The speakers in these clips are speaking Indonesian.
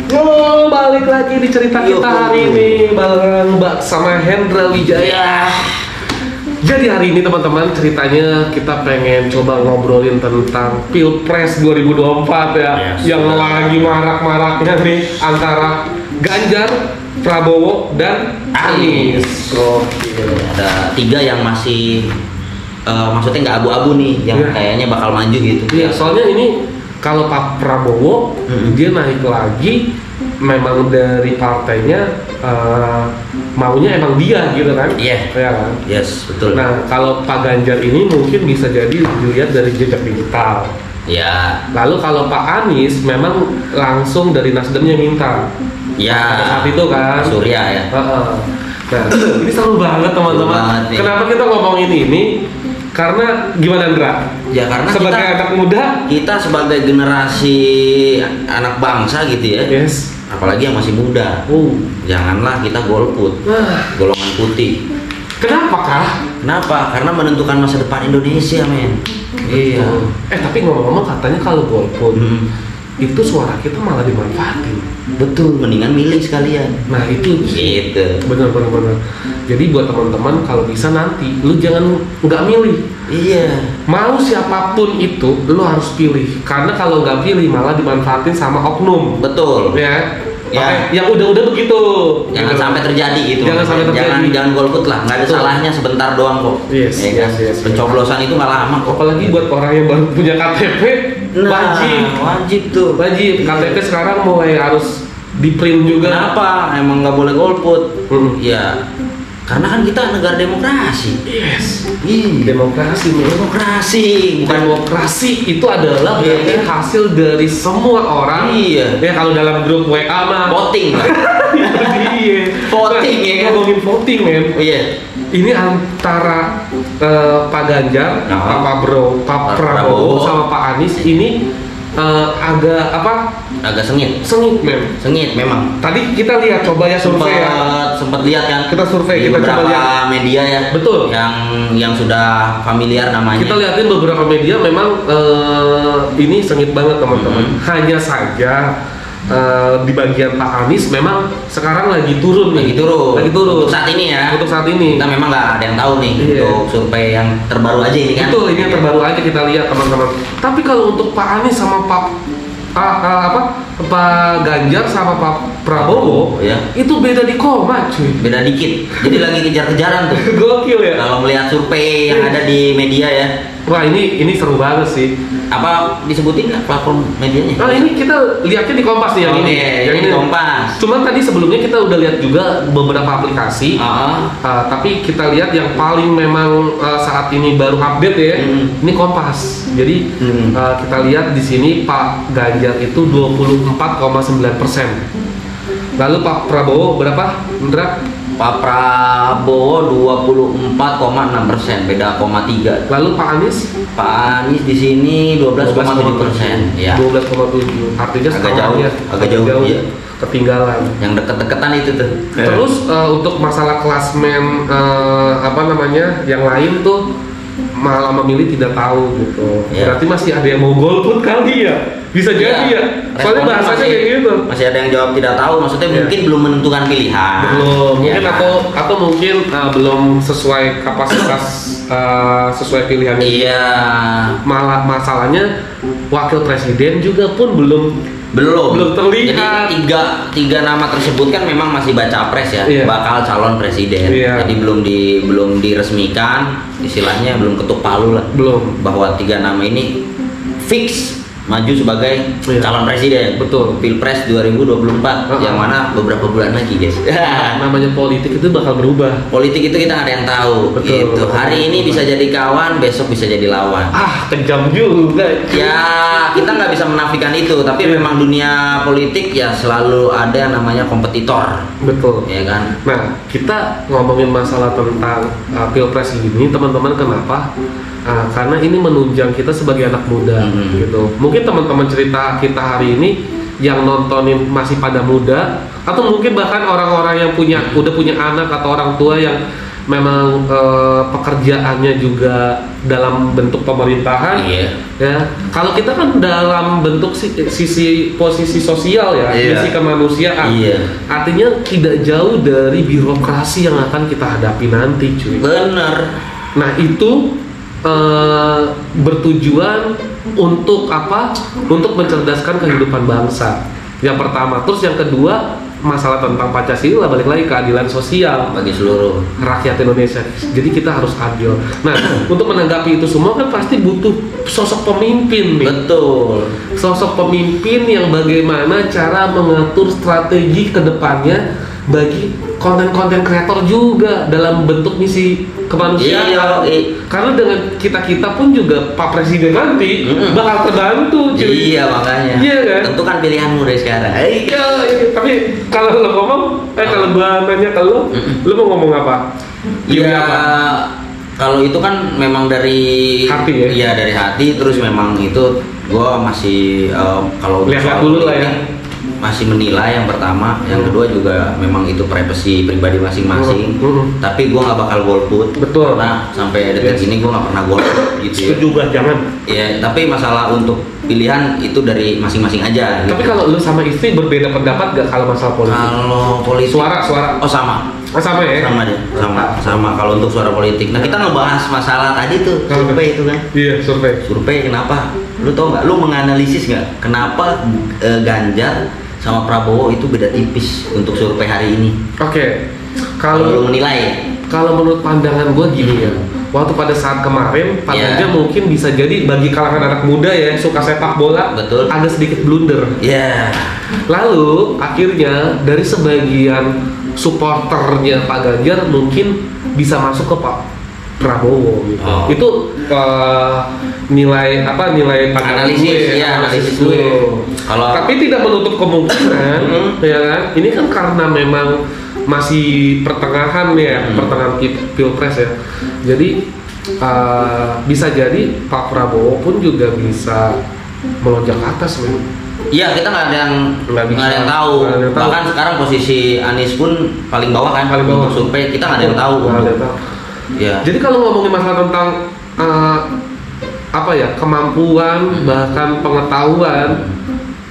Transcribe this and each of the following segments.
Yo, balik lagi di cerita kita hari ini bareng Mbak sama Hendra Wijaya. Jadi hari ini teman-teman ceritanya kita pengen coba ngobrolin tentang Pilpres 2024 ya, yang lagi marak-maraknya nih antara Ganjar, Prabowo, dan Anies. Ada 3 yang masih maksudnya nggak abu-abu nih, yang kayaknya bakal maju gitu. Iya, soalnya ini kalau Pak Prabowo dia naik lagi, memang dari partainya maunya emang dia gitu kan? Iya. Ya kan? Yes, betul. Nah, kalau Pak Ganjar ini mungkin bisa jadi dilihat dari jejak digital. Ya. Lalu kalau Pak Anies memang langsung dari Nasdemnya minta. Ya. Pada saat itu kan. Surya ya. Nah, ini seru banget teman-teman. Kenapa kita ngomongin ini? Karena gimana Andra? Ya karena sebagai anak muda, kita sebagai generasi anak bangsa gitu ya. Yes. Apalagi yang masih muda. Janganlah kita golput. Golongan putih. Kenapa kah? Kenapa? Karena menentukan masa depan Indonesia, men. Iya. Tapi ngomong-ngomong katanya kalau golput itu suara kita malah dimanfaatin. Betul, mendingan milih sekalian. Nah itu gitu. Bener. Jadi buat teman-teman kalau bisa nanti lu jangan nggak milih. Iya. Mau siapapun itu lu harus pilih. Karena kalau nggak pilih malah dimanfaatin sama oknum. Betul. Ya. Ya. Yang udah begitu. Jangan gitu. sampai terjadi gitu. Jangan sampai terjadi. Jangan golput lah. Nggak ada salahnya sebentar doang kok. Yes. Pencoblosan itu nggak lama kok. Apalagi buat orang yang baru punya KTP, wajib tuh. Wajib. KTP sekarang mulai harus di print juga. Kenapa? Emang nggak boleh golput? Ya, karena kan kita negara demokrasi. Yes. Demokrasi. Demokrasi itu adalah berarti hasil dari semua orang. Iya. Ya kalau dalam grup WA mah voting lah. Iya. Voting ya kan. Ngomongin voting men. Iya. Ini antara Pak Ganjar, Pak Prabowo sama Pak Anies ini agak agak sengit memang. Tadi kita lihat coba ya survei sempat lihat kan, kita survei, kita coba lihat media ya, betul, yang sudah familiar namanya. Kita lihatin beberapa media memang ini sengit banget teman-teman. Hanya saja di bagian Pak Anies memang sekarang lagi turun. Untuk saat ini ya. Untuk saat ini. Kita memang nggak ada yang tahu nih untuk survei yang terbaru aja ini kan. Betul, ini yang terbaru aja kita lihat teman-teman. Tapi kalau untuk Pak Anies sama Pak Ganjar sama Pak Prabowo itu beda di koma cuy. Beda dikit. Jadi lagi kejar-kejaran tuh. Gokil ya. Kalau melihat survei yang ada di media ya. Wah ini seru banget sih. Apa disebutin nggak platform medianya? Ini kita lihatnya di Kompas nih yang ini. Yang ini Kompas. Cuman tadi sebelumnya kita udah lihat juga beberapa aplikasi. Tapi kita lihat yang paling memang saat ini baru update ya. Ini Kompas. Jadi kita lihat di sini Pak Ganjar itu 24,9%. Lalu Pak Prabowo berapa, Indra? Pak Prabowo 24,6%, beda 0,3. Lalu Pak Anies? Pak Anies di sini 12,7%. Ya. 12,7. Artinya agak jauh. Ya. Ketinggalan. Yang deket-deketan itu tuh. Terus untuk masalah klasmen yang lain tuh malah memilih tidak tahu gitu. Berarti masih ada yang mau golput kali ya? Bisa jadi ya. Soalnya bahasanya kayak gitu. Masih ada yang jawab tidak tahu, maksudnya mungkin belum menentukan pilihan. Mungkin atau mungkin belum sesuai kapasitas sesuai pilihannya. Iya. Malah masalahnya wakil presiden juga pun belum terlihat. Jadi tiga nama tersebut kan memang masih baca pres ya, bakal calon presiden. Jadi belum diresmikan, istilahnya belum ketuk palu lah. Bahwa 3 nama ini fix maju sebagai calon presiden. Betul. Pilpres 2024 yang mana beberapa bulan lagi guys. Namanya politik itu bakal berubah. Politik itu kita nggak ada yang tahu. Betul. Gitu. Hari ini bisa jadi kawan, besok bisa jadi lawan. Kejam juga. Ya kita nggak bisa menafikan itu, tapi memang dunia politik ya selalu ada yang namanya kompetitor. Betul. Ya kan. Nah kita ngomongin masalah tentang pilpres ini teman-teman, kenapa? Karena ini menunjang kita sebagai anak muda gitu. Mungkin teman-teman cerita kita hari ini yang nontonin masih pada muda, atau mungkin bahkan orang-orang yang udah punya anak atau orang tua yang memang pekerjaannya juga dalam bentuk pemerintahan. Ya. Kalau kita kan dalam bentuk sisi posisi sosial ya, sisi kemanusiaan. Artinya tidak jauh dari birokrasi yang akan kita hadapi nanti, cuy. Benar. Nah, itu bertujuan untuk apa? Untuk mencerdaskan kehidupan bangsa. Yang pertama, terus yang kedua, masalah tentang Pancasila, balik lagi keadilan sosial bagi seluruh rakyat Indonesia. Jadi kita harus adil. Nah, untuk menanggapi itu semua kan pasti butuh sosok pemimpin nih. Betul. Sosok pemimpin yang bagaimana cara mengatur strategi ke depannya bagi konten-konten kreator juga dalam bentuk misi kemanusiaan. Karena dengan kita pun juga Pak Presiden nanti bakal terbantu. Iya, makanya. Iya kan? Tentu kan pilihanmu dari sekarang. Iya. Tapi kalau lo ngomong, kalau gua nanya ke lo mau ngomong apa? Iya. Kalau itu kan memang dari hati ya? Iya, dari hati. Terus memang itu gua masih kalau lihat dulu lah ya. Masih menilai yang pertama, yang kedua juga memang itu privasi pribadi masing-masing. Tapi gue nggak bakal golput. Betul. Karena sampai detik ini gue nggak pernah golput gitu ya. Juga jangan. Ya, tapi masalah untuk pilihan itu dari masing-masing aja. Tapi gitu. kalau lu sama istri berbeda pendapat gak kalau masalah politik? Kalau politik. Suara. Oh sama. Sama ya? Sama aja. Sama. Kalau untuk suara politik. Nah, kita ngebahas masalah tadi tuh survei itu kan. Iya, survei. Survei kenapa? Lu tau nggak? Lu menganalisis nggak? Kenapa Ganjar sama Prabowo itu beda tipis untuk survei hari ini? Oke. Kalau lu menilai, kalau menurut pandangan gue gini ya, waktu pada saat kemarin Pak Ganjar mungkin bisa jadi bagi kalangan anak muda ya suka sepak bola, betul, ada sedikit blunder. Lalu akhirnya dari sebagian supporternya Pak Ganjar mungkin bisa masuk ke Pak Prabowo gitu. Itu nilai analisis gue. Tapi tidak menutup kemungkinan ya kan. Ini kan karena memang masih pertengahan ya, pertengahan pilpres ya. Jadi bisa jadi Pak Prabowo pun juga bisa melonjak ke atas nih. Iya, kita nggak ada yang tahu. Bahkan sekarang posisi Anies pun paling bawah kan, untuk survei kita nggak ada yang tahu. Ya. Jadi kalau ngomongin masalah tentang kemampuan bahkan pengetahuan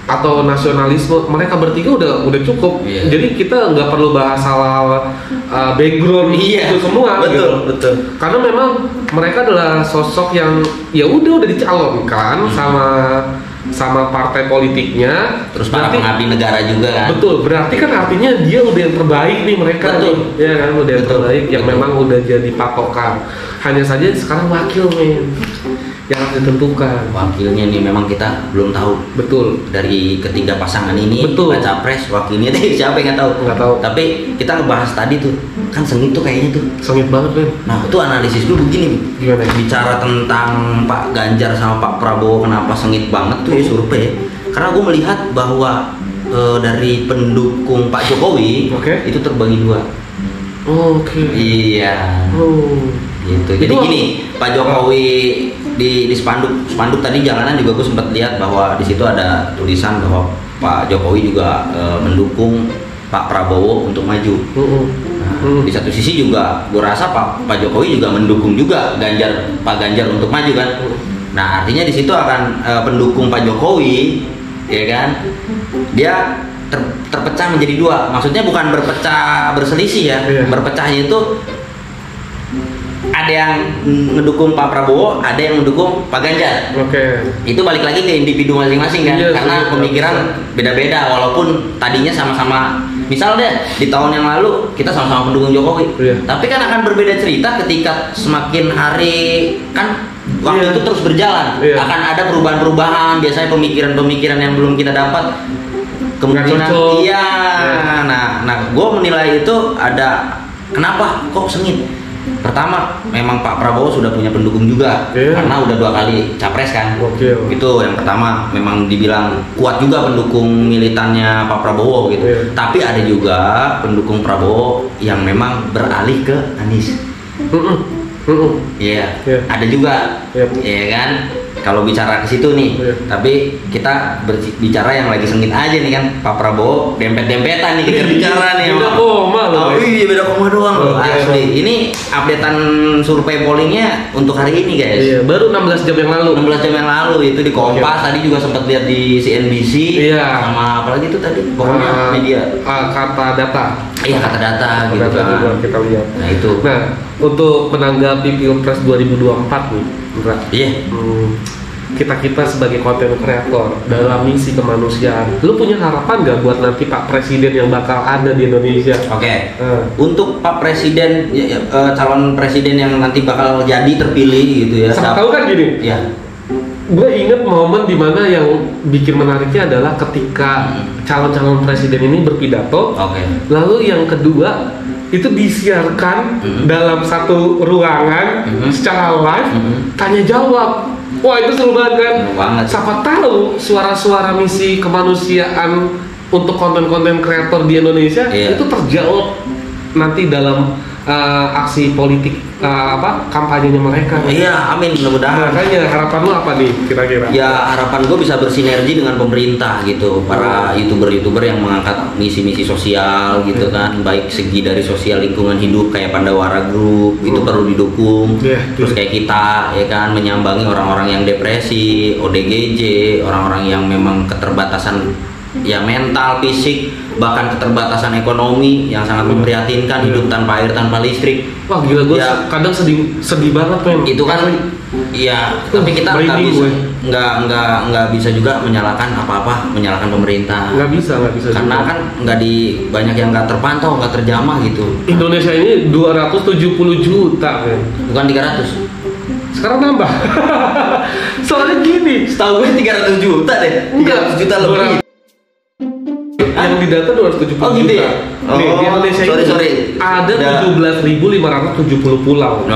atau nasionalisme, mereka bertiga udah cukup. Jadi kita nggak perlu bahas hal background itu semua. Betul. Karena memang mereka adalah sosok yang ya udah dicalonkan sama partai politiknya, terus para pengabdi negara juga kan. Betul, berarti kan artinya dia udah yang terbaik nih mereka. Ya kan, udah yang terbaik yang memang udah jadi patokan. Hanya saja sekarang wakil yang harus ditentukan. Wakilnya nih memang kita belum tahu. Betul. Dari ketiga pasangan ini, baca pres wakilnya siapa yang nggak tahu. Tapi kita ngebahas tadi tuh, kan sengit tuh kayaknya tuh. Sengit banget kan. Nah, itu analisis dulu begini. Gimana? Bicara tentang Pak Ganjar sama Pak Prabowo kenapa sengit banget tuh ya survei. Karena gue melihat bahwa dari pendukung Pak Jokowi itu terbagi dua. Iya. Gitu. Jadi gini, Pak Jokowi di spanduk tadi jalanan juga gue sempat lihat bahwa di situ ada tulisan bahwa Pak Jokowi juga mendukung Pak Prabowo untuk maju. Di satu sisi juga gue rasa Pak Jokowi juga mendukung juga Pak Ganjar untuk maju kan. Nah, artinya di situ akan pendukung Pak Jokowi ya kan, dia terpecah menjadi dua. Maksudnya bukan berselisih ya. Berpecahnya itu ada yang mendukung Pak Prabowo, ada yang mendukung Pak Ganjar. Itu balik lagi ke individu masing-masing kan, karena pemikiran beda-beda. Walaupun tadinya sama-sama, misal deh di tahun yang lalu kita sama-sama pendukung Jokowi, tapi kan akan berbeda cerita ketika semakin hari kan waktu itu terus berjalan. Akan ada perubahan-perubahan, biasanya pemikiran-pemikiran yang belum kita dapat kemungkinan. Nah, gue menilai itu ada kenapa kok sengit. Pertama, memang Pak Prabowo sudah punya pendukung juga, karena udah 2 kali capres kan. Itu yang pertama, memang dibilang kuat juga pendukung militannya Pak Prabowo gitu. Tapi ada juga pendukung Prabowo yang memang beralih ke Anies. Ada juga, ya kan. kalau bicara ke situ nih. Tapi kita bicara yang lagi sengit aja nih kan. Pak Prabowo dempet-dempetan nih kita bicara nih. Beda koma loh. Oh iya, beda koma doang loh. Asli. Ini updatean survei pollingnya untuk hari ini guys. Iya, baru 16 jam yang lalu. 16 jam yang lalu itu di Kompas. Tadi juga sempat lihat di CNBC. Iya. Sama apa lagi itu tadi? Pokoknya media. Kata data. Iya, kata data gitu kan. Juga kita lihat. Nah itu. Nah, untuk menanggapi Pilpres 2024 nih, Indra. Iya. Kita sebagai konten kreator dalam misi kemanusiaan, lu punya harapan nggak buat nanti Pak Presiden yang bakal ada di Indonesia? Oke. Untuk Pak Presiden, calon presiden yang nanti bakal jadi terpilih gitu ya. Sama tahu kan gini? Iya. Gue inget momen dimana yang bikin menariknya adalah ketika calon-calon presiden ini berpidato. Lalu yang kedua itu disiarkan dalam satu ruangan secara live, tanya jawab. Wah, itu seru banget kan? Siapa tahu suara-suara misi kemanusiaan untuk konten-konten kreator di Indonesia itu terjawab nanti dalam aksi politik kampanyenya mereka. Iya, amin, mudah-mudahan. Makanya harapan lu apa nih kira-kira? Ya, harapan gue bisa bersinergi dengan pemerintah gitu, para youtuber yang mengangkat misi-misi sosial gitu kan, baik segi dari sosial lingkungan hidup kayak Pandawara Group itu perlu didukung. Terus kayak kita ya kan menyambangi orang-orang yang depresi, ODGJ, orang-orang yang memang keterbatasan ya mental, fisik, bahkan keterbatasan ekonomi yang sangat memprihatinkan, hidup tanpa air, tanpa listrik. Wah gila, gue kadang sedih banget men. Itu kan ya, tapi kita nggak bisa juga menyalahkan menyalahkan pemerintah. Nggak bisa karena juga. Kan banyak yang nggak terpantau, nggak terjamah gitu. Indonesia ini 270 juta men. Bukan 300. Sekarang nambah. Soalnya gini, setahu gue 300 juta deh. 300 juta lebih. Yang didata 270 juta. Gitu ya? Nih, di Indonesia ini ada 17.570 pulau.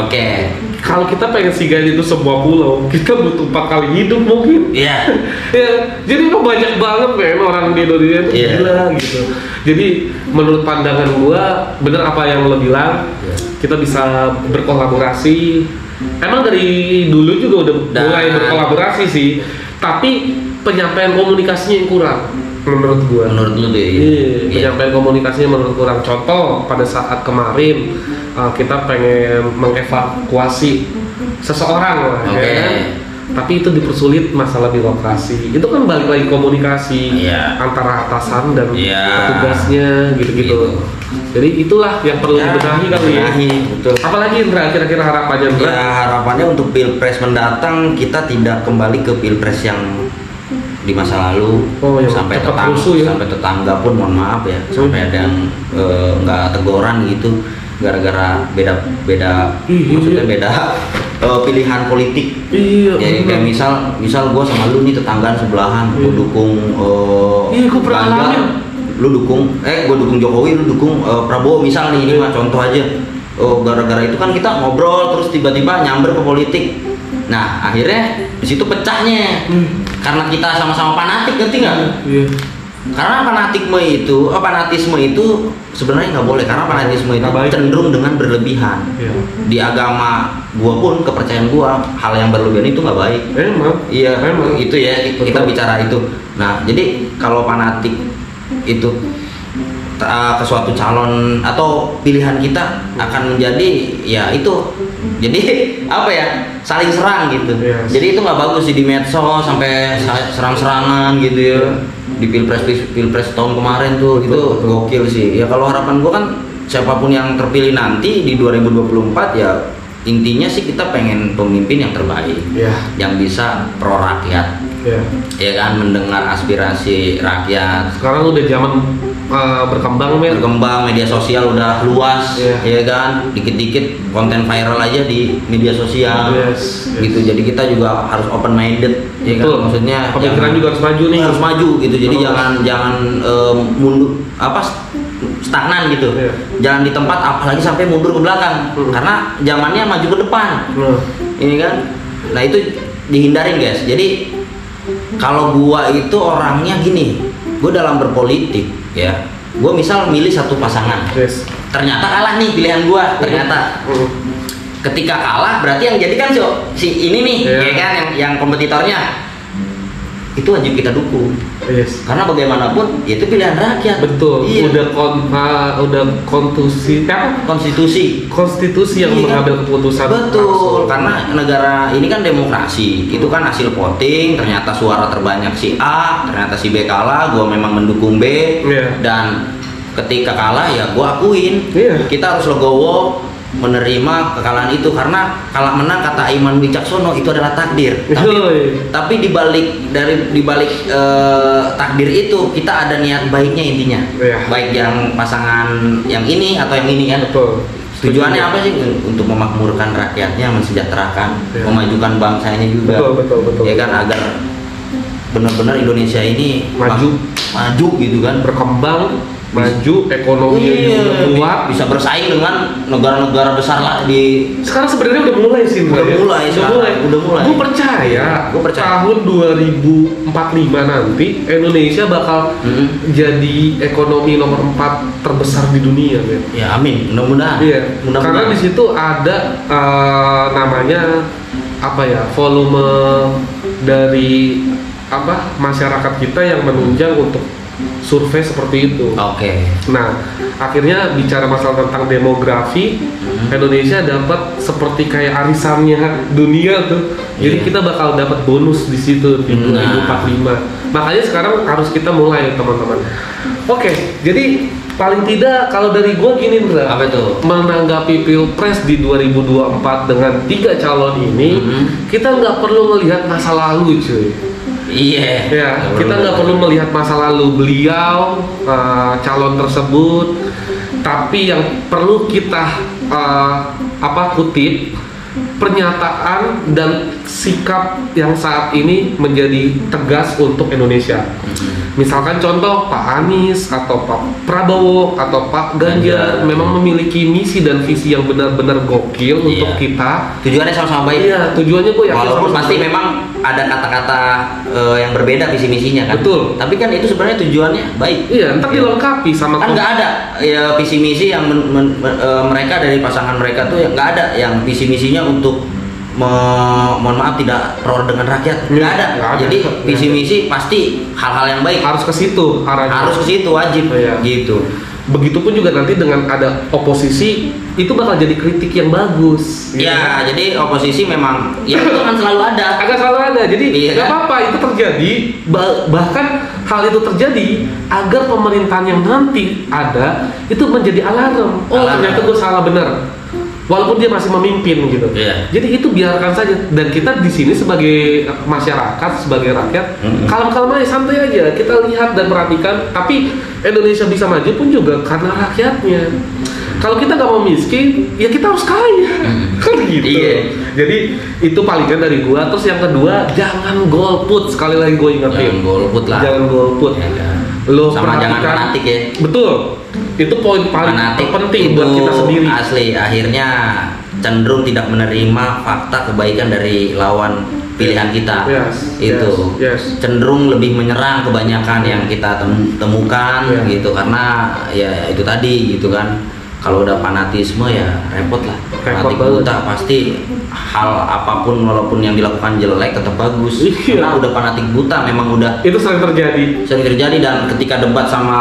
Kalau kita pengen singgahin itu semua pulau, kita butuh 4 kali hidup mungkin. Iya. Ya, jadi emang banyak banget men orang di Indonesia itu gila gitu. Jadi menurut pandangan gua, bener apa yang lo bilang, kita bisa berkolaborasi. Emang dari dulu juga udah mulai berkolaborasi sih, tapi penyampaian komunikasinya yang kurang. Menurut gua. Menurut lu deh. Penyampaian komunikasinya menurut kurang. Contoh pada saat kemarin kita pengen mengevakuasi seseorang lah, ya kan? Tapi itu dipersulit masalah birokrasi. Itu kan balik lagi komunikasi antara atasan dan petugasnya gitu-gitu. Jadi itulah yang perlu dibenahi kali ya. Betul. Apalagi Indra, kira-kira harapannya Indra? Ya harapannya untuk Pilpres mendatang kita tidak kembali ke Pilpres yang di masa lalu, sampai tetangga pun mohon maaf ya, sampai ada yang nggak teguran gitu gara-gara beda maksudnya beda pilihan politik. Jadi kayak misal gue sama lu nih tetanggaan sebelahan, gue dukung Ganjar, lu dukung gue dukung Jokowi, lu dukung Prabowo misal nih, ini mah contoh aja. Gara-gara itu kan kita ngobrol terus tiba-tiba nyamber ke politik. Nah akhirnya di situ pecahnya karena kita sama-sama fanatik, ngerti nggak? Karena fanatisme itu sebenarnya nggak boleh, karena fanatisme itu cenderung dengan berlebihan. Di agama gua pun, kepercayaan gua, hal yang berlebihan itu nggak baik. Emang. Itu ya. Kita bicara itu. Nah jadi kalau fanatik itu ke suatu calon atau pilihan kita akan menjadi ya itu, jadi apa ya, saling serang gitu. Jadi itu nggak bagus sih di medsos sampai serang-serangan gitu ya. Di pilpres tahun kemarin tuh itu gokil sih ya. Kalau harapan gua kan siapapun yang terpilih nanti di 2024 ya intinya sih kita pengen pemimpin yang terbaik, yang bisa pro rakyat, ya kan, mendengar aspirasi rakyat. Sekarang udah zaman berkembang media sosial udah luas, ya kan, dikit-dikit konten viral aja di media sosial, gitu. Jadi kita juga harus open minded, ya kan, maksudnya pemikiran juga harus maju gitu. Jadi jangan mundur stagnan gitu, jangan di tempat apalagi sampai mundur ke belakang, karena zamannya maju ke depan, ini kan. Nah itu dihindarin guys. Jadi kalau gua itu orangnya gini, gua dalam berpolitik ya, gua misal milih satu pasangan, ternyata kalah nih pilihan gua, ternyata ketika kalah berarti yang jadi kan si ini nih, ya kan, yang kompetitornya itu wajib kita dukung. Yes. Karena bagaimanapun itu pilihan rakyat. Betul. Iya. Udah konstitusi yang mengambil keputusan. Betul. Karena negara ini kan demokrasi. Itu kan hasil voting. Ternyata suara terbanyak si A, ternyata si B kalah. Gua memang mendukung B. Dan ketika kalah ya gua akuin. Kita harus legowo menerima kekalahan itu, karena kalah menang kata Iman Wicaksono itu adalah takdir. Tapi dibalik takdir itu kita ada niat baiknya intinya. Baik yang pasangan yang ini atau yang ini kan. Tujuannya apa sih? Untuk memakmurkan rakyatnya, mensejahterakan, memajukan bangsanya juga. Betul. Ya kan, agar benar-benar Indonesia ini maju gitu kan, berkembang, maju, ekonominya juga kuat, bisa bersaing dengan negara-negara besar lah di. Sekarang sebenarnya udah mulai sih. Udah mulai. Gue percaya tahun 2045 nanti Indonesia bakal jadi ekonomi nomor 4 terbesar di dunia, men. Ya amin, mudah-mudahan. Iya. Karena di situ ada namanya apa ya, volume dari masyarakat kita yang menunjang untuk survei seperti itu. Nah, akhirnya bicara masalah tentang demografi, Indonesia dapat seperti kayak arisannya dunia tuh. Jadi kita bakal dapat bonus di situ di 2045. Makanya sekarang harus kita mulai, teman-teman. Jadi paling tidak kalau dari gua gini, Ndra. Apa itu? Menanggapi Pilpres di 2024 dengan 3 calon ini, kita nggak perlu melihat masa lalu, cuy. Kita nggak perlu melihat masa lalu beliau, calon tersebut, tapi yang perlu kita kutip pernyataan dan sikap yang saat ini menjadi tegas untuk Indonesia. Misalkan contoh Pak Anies atau Pak Prabowo atau Pak Ganjar memang memiliki misi dan visi yang benar-benar gokil untuk kita. Tujuannya sama-sama baik. Iya, tujuannya gue yakin. Walaupun pasti memang ada kata-kata yang berbeda visi misinya kan. Betul. Tapi kan itu sebenarnya tujuannya baik. Iya, ntar dilengkapi sama. Kan nggak ada ya visi misi yang mereka dari pasangan mereka tuh nggak ada yang visi misinya untuk mohon maaf tidak pro dengan rakyat, nggak ada. Jadi visi misi pasti hal-hal yang baik harus ke situ, harus ke situ wajib gitu. Begitupun juga nanti dengan ada oposisi itu bakal jadi kritik yang bagus. Jadi oposisi memang itu kan selalu ada. Akan selalu ada. Jadi nggak apa-apa itu terjadi. Bahkan hal itu terjadi agar pemerintahan yang nanti ada itu menjadi alarm. Ternyata gue salah benar. Walaupun dia masih memimpin gitu. Jadi itu biarkan saja, dan kita di sini sebagai masyarakat, sebagai rakyat, kalem-kalem aja, santai aja. Kita lihat dan perhatikan. Tapi Indonesia bisa maju pun juga karena rakyatnya. Kalau kita nggak mau miskin, ya kita harus kaya. Kan gitu. Jadi itu palingan dari gua. Terus yang kedua, jangan golput. Sekali lagi gua ingetin. Jangan golput. Lo sama jangan fanatik ya. Betul. Itu poin paling penting buat kita sendiri. Asli, akhirnya cenderung tidak menerima fakta kebaikan dari lawan pilihan kita. Cenderung lebih menyerang kebanyakan yang kita temukan gitu, karena ya itu tadi gitu kan. Kalau udah fanatisme ya repot lah. Fanatik buta pasti hal apapun walaupun yang dilakukan jelek tetap bagus. Karena udah fanatik buta, memang udah itu sering terjadi. Dan ketika debat sama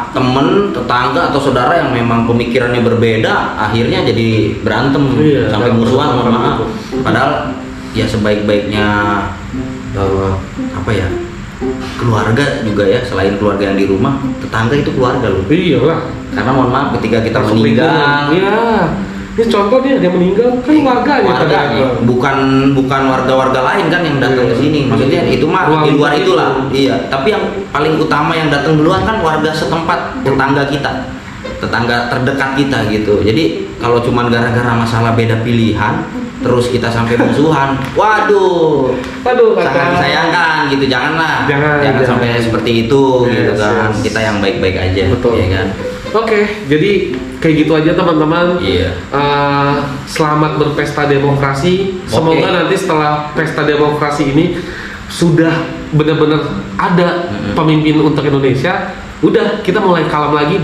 temen, tetangga atau saudara yang memang pemikirannya berbeda, akhirnya jadi berantem sampai musuhan, mohon maaf. Padahal ya sebaik-baiknya keluarga juga ya, selain keluarga yang di rumah, tetangga itu keluarga loh. Karena mohon maaf ketika kita meninggal, ini contohnya dia meninggal kan warganya, bukan warga-warga lain kan yang datang ke sini. Maksudnya itu mah di luar itulah. Tapi yang paling utama yang datang duluan kan warga setempat, tetangga kita, tetangga terdekat kita gitu. Jadi kalau cuman gara-gara masalah beda pilihan terus kita sampai musuhan, waduh, sangat disayangkan gitu. Jangan sampai seperti itu gitu kan. Kita yang baik-baik aja. Ya kan. Jadi kayak gitu aja teman-teman. Selamat berpesta demokrasi. Semoga nanti setelah pesta demokrasi ini sudah benar-benar ada pemimpin untuk Indonesia. udah kita mulai kalem lagi,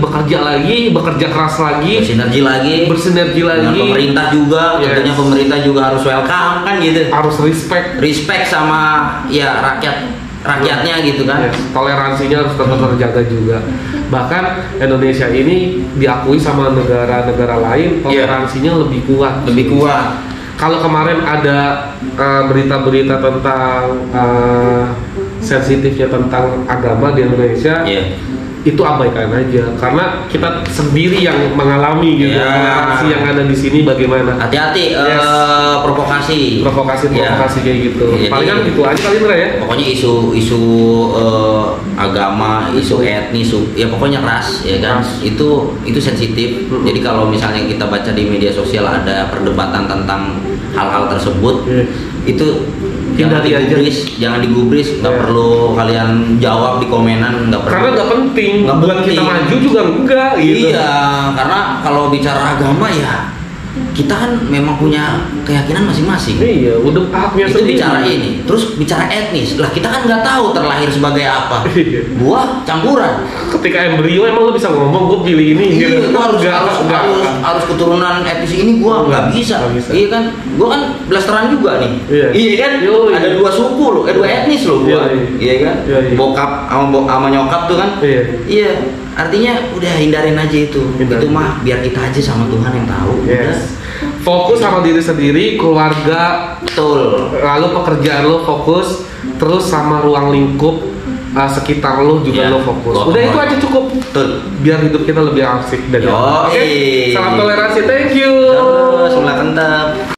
bekerja keras lagi, bersinergi lagi. Dengan pemerintah juga, tentunya pemerintah juga harus welcome kan gitu. Harus respect sama ya rakyatnya gitu kan. Toleransinya harus tetap terjaga juga. Bahkan Indonesia ini diakui sama negara-negara lain toleransinya lebih kuat. Kalau kemarin ada berita-berita tentang sensitifnya tentang agama di Indonesia, itu abaikan aja karena kita sendiri yang mengalami gitu. Toleransi yang ada di sini bagaimana? Hati-hati provokasi kayak gitu. Palingan gitu aja kali Indra ya. Pokoknya isu agama, isu etnis, ya pokoknya ras ya kan. Itu sensitif. Jadi kalau misalnya kita baca di media sosial ada perdebatan tentang hal-hal tersebut, itu jangan digubris, nggak perlu kalian jawab di komenan, nggak perlu. Karena nggak penting. Buat kita maju juga enggak gitu. Iya, karena kalau bicara agama ya kita kan memang punya keyakinan masing-masing. Iya, udah haknya itu sendiri. Bicara ini, terus bicara etnis lah, kita kan nggak tahu terlahir sebagai apa. Gua campuran. Ketika embrio emang lo bisa ngomong gue pilih ini. Iya, gua harus keturunan etnis ini, gua nggak bisa. Iya kan, gua kan blasteran juga nih. Iya kan, ada 2 suku lo, 2 etnis lo gua. Iya kan, bokap sama nyokap tuh kan. Iya. Artinya udah hindarin aja itu mah biar kita aja sama Tuhan yang tahu. Fokus sama diri sendiri, keluarga, betul. Lalu pekerjaan lo fokus, terus sama ruang lingkup sekitar lo juga lo fokus. Udah itu aja cukup. Betul. Biar hidup kita lebih asik dan Salam toleransi, thank you. Sebelah kentap.